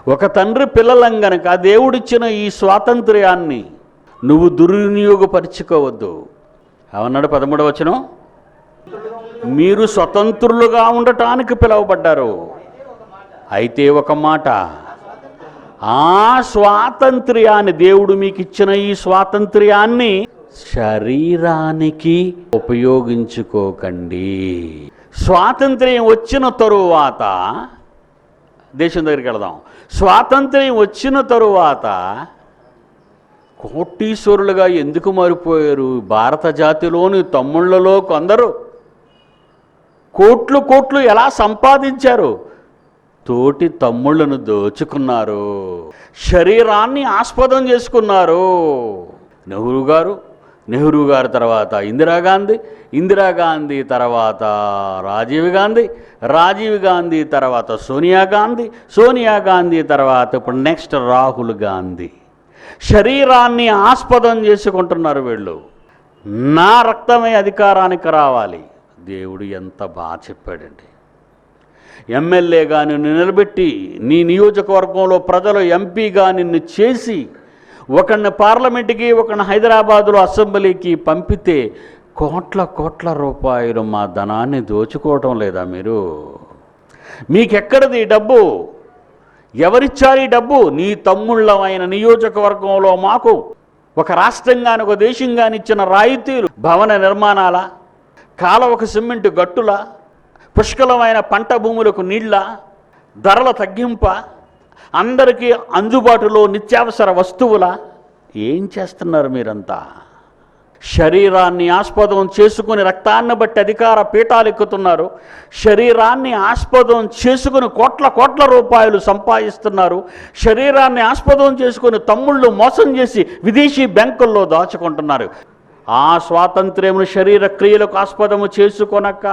ఒక తండ్రి పిల్లలం గనక దేవుడిచ్చిన ఈ స్వాతంత్ర్యాన్ని నువ్వు దుర్వినియోగపరుచుకోవద్దు. ఏమన్నాడు 13వ వచనం? మీరు స్వతంత్రులుగా ఉండటానికి పిలువబడ్డారు. అయితే ఒక మాట, ఆ స్వాతంత్ర్యాన్ని, దేవుడు మీకు ఇచ్చిన ఈ స్వాతంత్ర్యాన్ని శరీరానికి ఉపయోగించుకోకండి. స్వాతంత్ర్యం వచ్చిన తరువాత, దేశం దగ్గరికి వెళదాం, స్వాతంత్ర్యం వచ్చిన తరువాత కోటీశ్వరులుగా ఎందుకు మారిపోయారు? భారత జాతిలోని తమ్ముళ్లలో కొందరు కోట్లు కోట్లు ఎలా సంపాదించారు? తోటి తమ్ముళ్లను దోచుకున్నారు, శరీరాన్ని ఆస్పదం చేసుకున్నారు. నెహ్రూ గారు తర్వాత ఇందిరాగాంధీ తర్వాత రాజీవ్ గాంధీ తర్వాత సోనియా గాంధీ తర్వాత ఇప్పుడు నెక్స్ట్ రాహుల్ గాంధీ. శరీరాన్ని ఆస్పదం చేసుకుంటున్నారు వీళ్ళు. నా రక్తమే అధికారానికి రావాలి. దేవుడు ఎంత బాగా చెప్పాడండి. ఎమ్మెల్యేగా నిన్ను నిలబెట్టి, నీ నియోజకవర్గంలో ప్రజలు ఎంపీగా నిన్ను చేసి, ఒకరిని పార్లమెంటుకి, ఒకరిని హైదరాబాదులో అసెంబ్లీకి పంపితే కోట్ల రూపాయలు మా ధనాన్ని దోచుకోవటం లేదా మీరు? మీకెక్కడిది డబ్బు? ఎవరిచ్చారు ఈ డబ్బు? నీ తమ్ముళ్ళమైన నియోజకవర్గంలో మాకు ఒక రాష్ట్రంగాని ఒక దేశంగాని ఇచ్చిన రాయితీలు, భవన నిర్మాణాల, కాలువకు సిమెంటు గట్టుల, పుష్కలమైన పంట భూములకు నీళ్ళ, ధరల తగ్గింప, అందరికీ అందుబాటులో నిత్యావసర వస్తువుల. ఏం చేస్తున్నారు మీరంతా? శరీరాన్ని ఆస్పదం చేసుకుని రక్తాన్ని బట్టి అధికార పీఠాలు ఎక్కుతున్నారు. శరీరాన్ని ఆస్పదం చేసుకుని కోట్ల రూపాయలు సంపాదిస్తున్నారు. శరీరాన్ని ఆస్పదం చేసుకుని తమ్ముళ్ళు మోసం చేసి విదేశీ బ్యాంకుల్లో దాచుకుంటున్నారు. ఆ స్వాతంత్ర్యమును శరీర క్రియలకు ఆస్పదము చేసుకొనక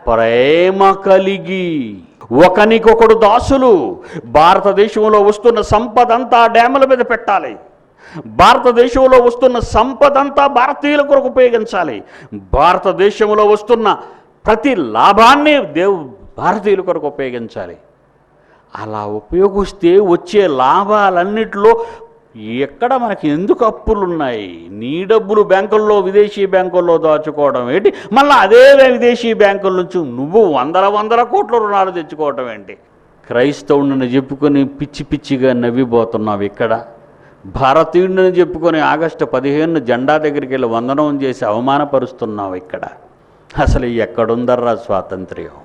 ప్రేమ కలిగి ఒకనికొకడు దాసులు. భారతదేశంలో వస్తున్న సంపద అంతా డ్యాముల మీద పెట్టాలి. భారతదేశంలో వస్తున్న సంపద అంతా భారతీయుల కొరకు ఉపయోగించాలి. భారతదేశంలో వస్తున్న ప్రతి లాభాన్ని భారతీయుల కొరకు ఉపయోగించాలి. అలా ఉపయోగిస్తే వచ్చే లాభాలన్నిటిలో ఎక్కడ మనకి ఎందుకు అప్పులున్నాయి? నీ డబ్బులు బ్యాంకుల్లో, విదేశీ బ్యాంకుల్లో దాచుకోవడం ఏంటి? మళ్ళీ అదే విదేశీ బ్యాంకుల నుంచి నువ్వు వందల కోట్ల రుణాలు తెచ్చుకోవటం ఏంటి? క్రైస్తవుడిని చెప్పుకొని పిచ్చిగా నవ్విపోతున్నావు ఇక్కడ. భారతీయుడిని చెప్పుకొని ఆగస్టు 15 జెండా దగ్గరికి వెళ్ళి వందనం చేసి అవమానపరుస్తున్నావు ఇక్కడ. అసలు ఎక్కడుందర్రా స్వాతంత్ర్యం?